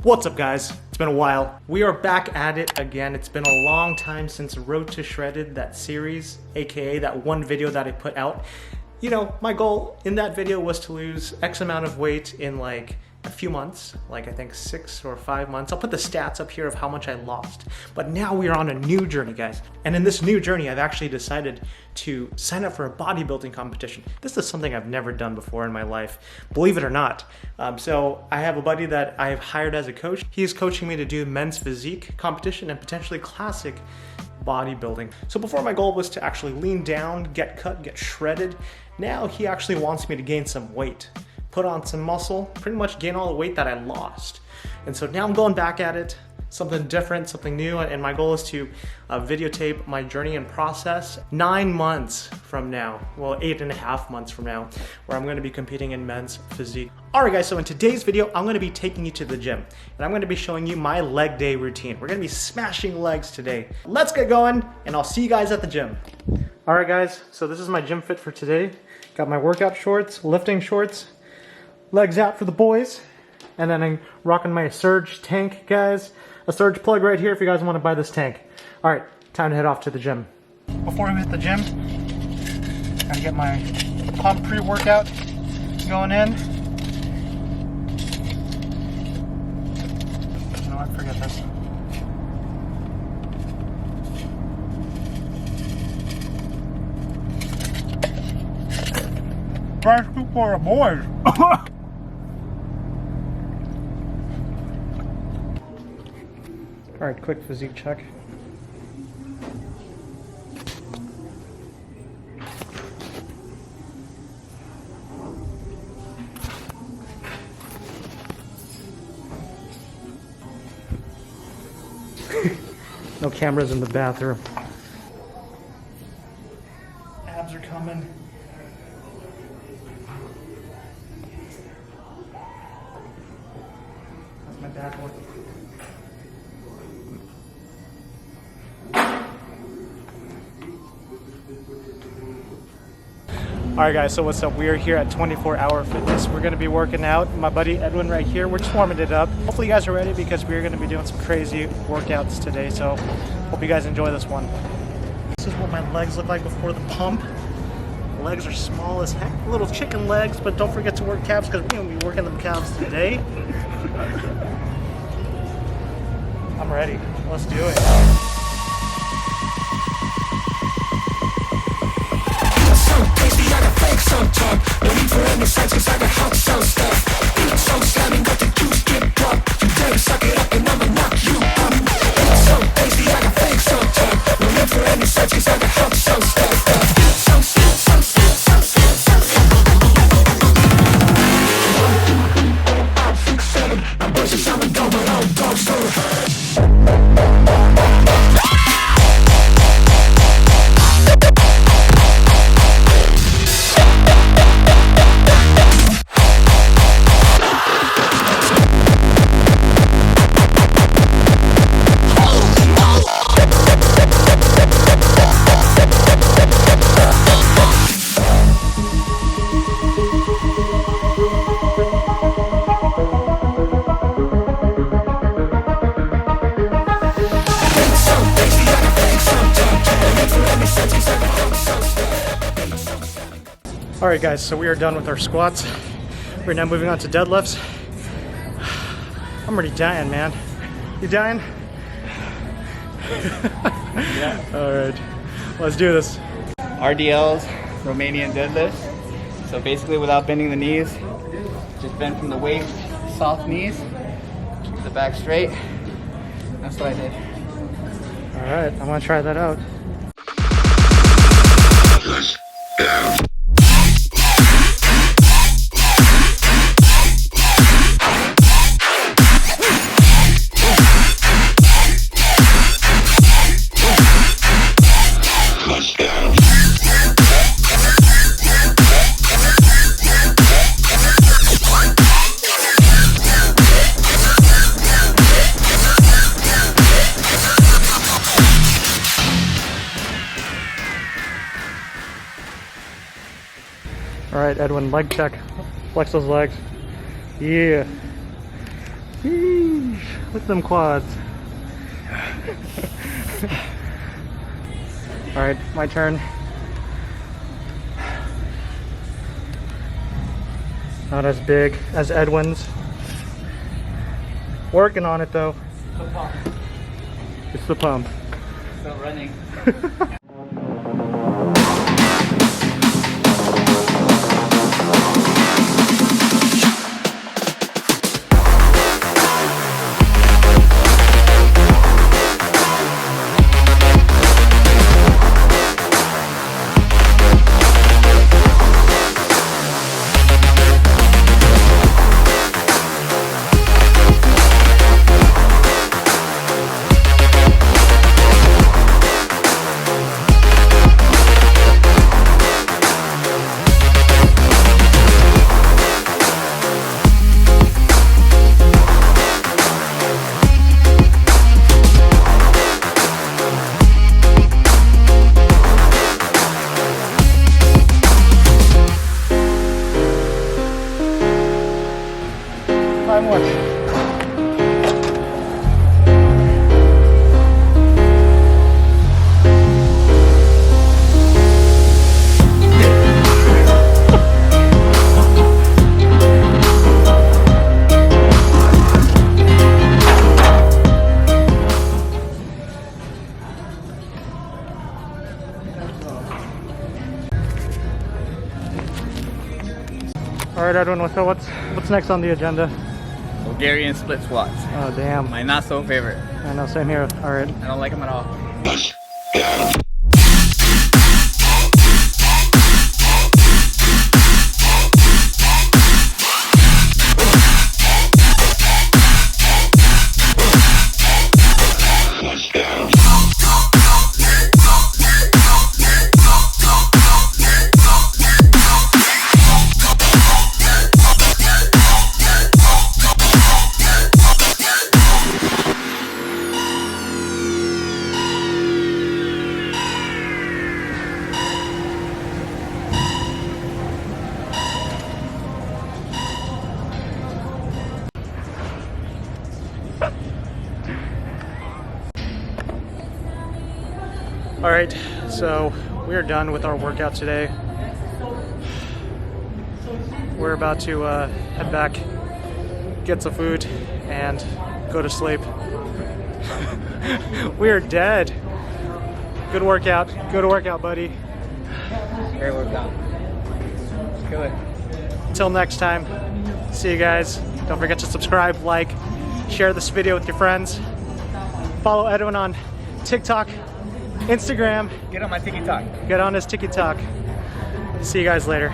What's up, guys? It's been a while. We are back at it again. It's been a long time since Road to Shredded, that series, aka that one video that I put out. You know, my goal in that video was to lose X amount of weight in like a few months, like I think 6 or 5 months. I'll put the stats up here of how much I lost. But now we are on a new journey, guys. And in this new journey, I've actually decided to sign up for a bodybuilding competition. This is something I've never done before in my life, believe it or not. So I have a buddy that I've hired as a coach. He is coaching me to do men's physique competition and potentially classic bodybuilding. So before, my goal was to actually lean down, get cut, get shredded. Now he actually wants me to gain some weight, put on some muscle, pretty much gain all the weight that I lost. And so now I'm going back at it, something different, something new, and my goal is to videotape my journey and process 9 months from now, well, 8.5 months from now, where I'm gonna be competing in men's physique. All right, guys, so in today's video, I'm gonna be taking you to the gym, and I'm gonna be showing you my leg day routine. We're gonna be smashing legs today. Let's get going, and I'll see you guys at the gym. All right, guys, so this is my gym fit for today. Got my workout shorts, lifting shorts, legs out for the boys, and then I'm rocking my Surge tank, guys. A Surge plug right here if you guys want to buy this tank. All right, time to head off to the gym. Before we hit the gym, gotta get my pump pre-workout going in. You know what, forget this. Fresh food for the boys. All right, quick physique check. No cameras in the bathroom. Abs are coming. That's my bad boy. Alright guys, so what's up? We are here at 24 Hour Fitness. We're going to be working out. My buddy Edwin right here. We're just warming it up. Hopefully you guys are ready because we're going to be doing some crazy workouts today. So hope you guys enjoy this one. This is what my legs look like before the pump. The legs are small as heck. Little chicken legs, but don't forget to work calves because we're going to be working them calves today. I'm ready. Let's do it. So tough, no need for any sides, cause I got hot so stuff. Beat so slamming, got the juice, get dropped. You dare suck it up and I'ma knock you up. Beat so tasty, I got fake so tough. No need for any sides, cause I got hot so stuff. Beat so still, so still, so still, so still. 1, 2, 3, 4, 5, 6, 7. I'm bursting some and go, but all dogs so hurt. Alright guys, so we are done with our squats. We're now moving on to deadlifts. I'm already dying, man. You dying? Yeah. Alright, let's do this. RDLs, Romanian deadlifts. So basically without bending the knees, just bend from the waist, soft knees, keep the back straight. That's what I did. Alright, I'm gonna try that out. All right, Edwin, leg check. Flex those legs. Yeah. Whee. Sheesh. Look at them quads. Alright, my turn. Not as big as Edwin's. Working on it though. The pump. It's the pump. Still running. More. All right, everyone. So what's next on the agenda? Bulgarian split squats. Oh damn! My not so favorite. I know. Same here. All right. I don't like them at all. All right, so we're done with our workout today. We're about to head back, get some food, and go to sleep. We are dead. Good workout. Good workout, buddy. Great workout. Kill it. Until next time, see you guys. Don't forget to subscribe, like, share this video with your friends. Follow Edwin on TikTok, Instagram. Get on my TikTok. Get on his TikTok. See you guys later.